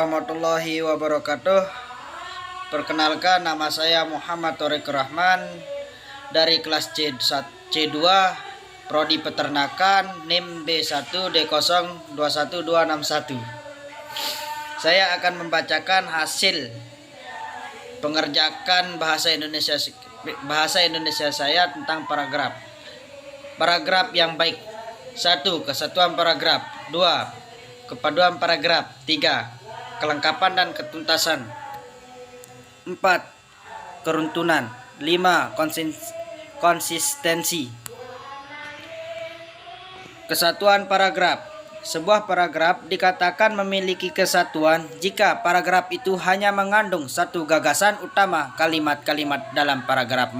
Warahmatullahi wabarakatuh. Perkenalkan, nama saya Muhammad Thoriq Rahman dari kelas C2 Prodi Peternakan, NIM D1D021261. Saya akan membacakan hasil pengerjakan bahasa Indonesia saya tentang paragraf. Paragraf yang baik. 1. Kesatuan paragraf. 2. Kepaduan paragraf. 3. Kelengkapan dan ketuntasan. 4. Keruntunan. 5. Konsistensi. Kesatuan paragraf. Sebuah paragraf dikatakan memiliki kesatuan jika paragraf itu hanya mengandung satu gagasan utama. Kalimat-kalimat dalam paragraf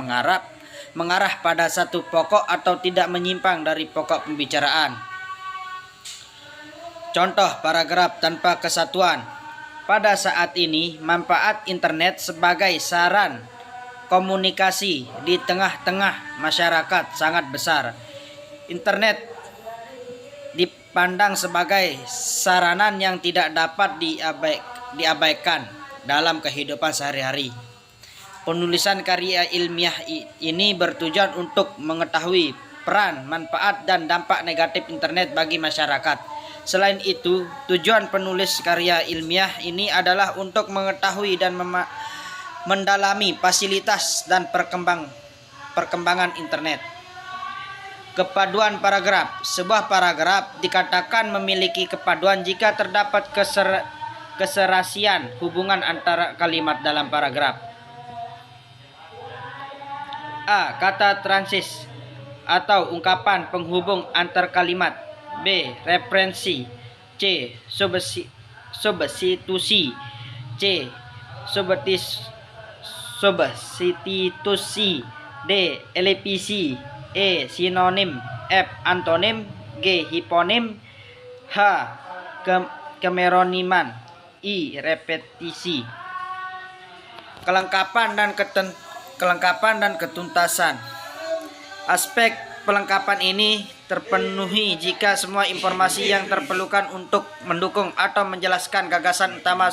mengarah pada satu pokok atau tidak menyimpang dari pokok pembicaraan. Contoh paragraf tanpa kesatuan. Pada saat ini, manfaat internet sebagai saran komunikasi di tengah-tengah masyarakat sangat besar. Internet dipandang sebagai saranan yang tidak dapat diabaikan dalam kehidupan sehari-hari. Penulisan karya ilmiah ini bertujuan untuk mengetahui peran, manfaat, dan dampak negatif internet bagi masyarakat. Selain itu, tujuan penulis karya ilmiah ini adalah untuk mengetahui dan mendalami fasilitas dan perkembangan internet. Kepaduan paragraf. Sebuah paragraf dikatakan memiliki kepaduan jika terdapat keserasian hubungan antara kalimat dalam paragraf. A. Kata transis atau ungkapan penghubung antar kalimat. B. Referensi. C. Substitusi. C. Substitusi. D. Elipsi. E. Sinonim. F. Antonim. G. Hiponim. H. Kemeroniman. I. Repetisi. Kelengkapan dan ketuntasan. Aspek pelengkapan ini terpenuhi jika semua informasi yang terperlukan untuk mendukung atau menjelaskan gagasan utama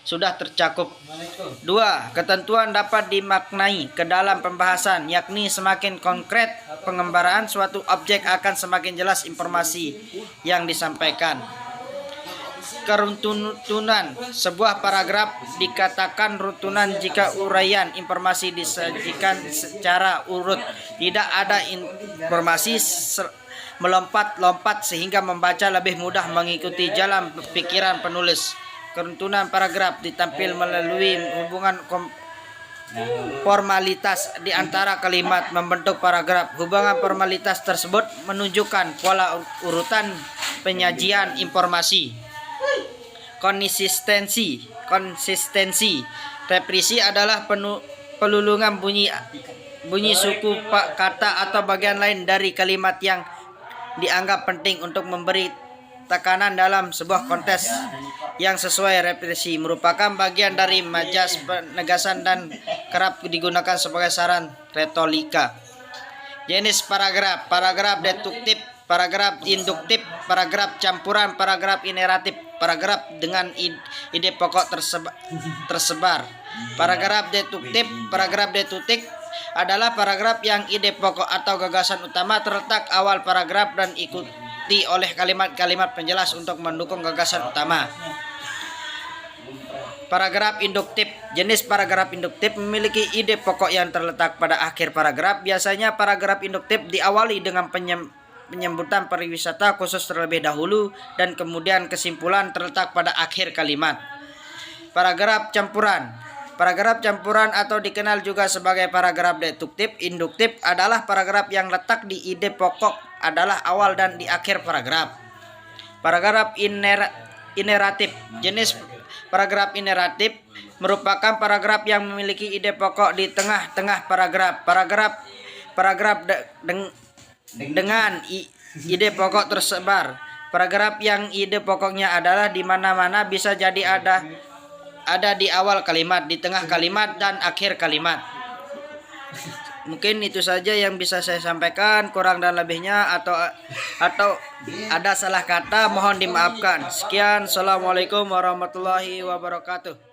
sudah tercakup. 2. Ketentuan dapat dimaknai ke dalam pembahasan, yakni semakin konkret pengembaraan suatu objek akan semakin jelas informasi yang disampaikan. Keruntunan. Sebuah paragraf dikatakan runtunan jika uraian informasi disajikan secara urut. Tidak ada informasi melompat-lompat sehingga membaca lebih mudah mengikuti jalan pikiran penulis. Keruntunan paragraf ditampil melalui hubungan formalitas di antara kalimat membentuk paragraf. Hubungan formalitas tersebut menunjukkan pola urutan penyajian informasi. Konsistensi. Reprisi adalah pelulungan bunyi suku, kata, atau bagian lain dari kalimat yang dianggap penting untuk memberi tekanan dalam sebuah konteks yang sesuai. Reprisi merupakan bagian dari majas penegasan dan kerap digunakan sebagai saran retorika. Jenis paragraf. Paragraf deduktif, paragraf induktif, paragraf campuran, paragraf ineratif. Paragraf dengan ide pokok tersebar. Paragraf deduktif. Paragraf deduktif adalah paragraf yang ide pokok atau gagasan utama terletak awal paragraf dan ikuti oleh kalimat-kalimat penjelas untuk mendukung gagasan utama. Paragraf induktif. Jenis paragraf induktif memiliki ide pokok yang terletak pada akhir paragraf. Biasanya paragraf induktif diawali dengan penyambutan pariwisata khusus terlebih dahulu dan kemudian kesimpulan terletak pada akhir kalimat. Paragraf campuran. Paragraf campuran atau dikenal juga sebagai paragraf deduktif, induktif adalah paragraf yang letak di ide pokok adalah awal dan di akhir paragraf. Paragraf ineratif. Jenis paragraf ineratif merupakan paragraf yang memiliki ide pokok di tengah-tengah paragraf. Paragraf dengan ide pokok tersebar. Paragraf yang ide pokoknya adalah di mana-mana bisa jadi ada di awal kalimat, di tengah kalimat, dan akhir kalimat. Mungkin itu saja yang bisa saya sampaikan, kurang dan lebihnya atau ada salah kata mohon dimaafkan. Sekian, assalamualaikum warahmatullahi wabarakatuh.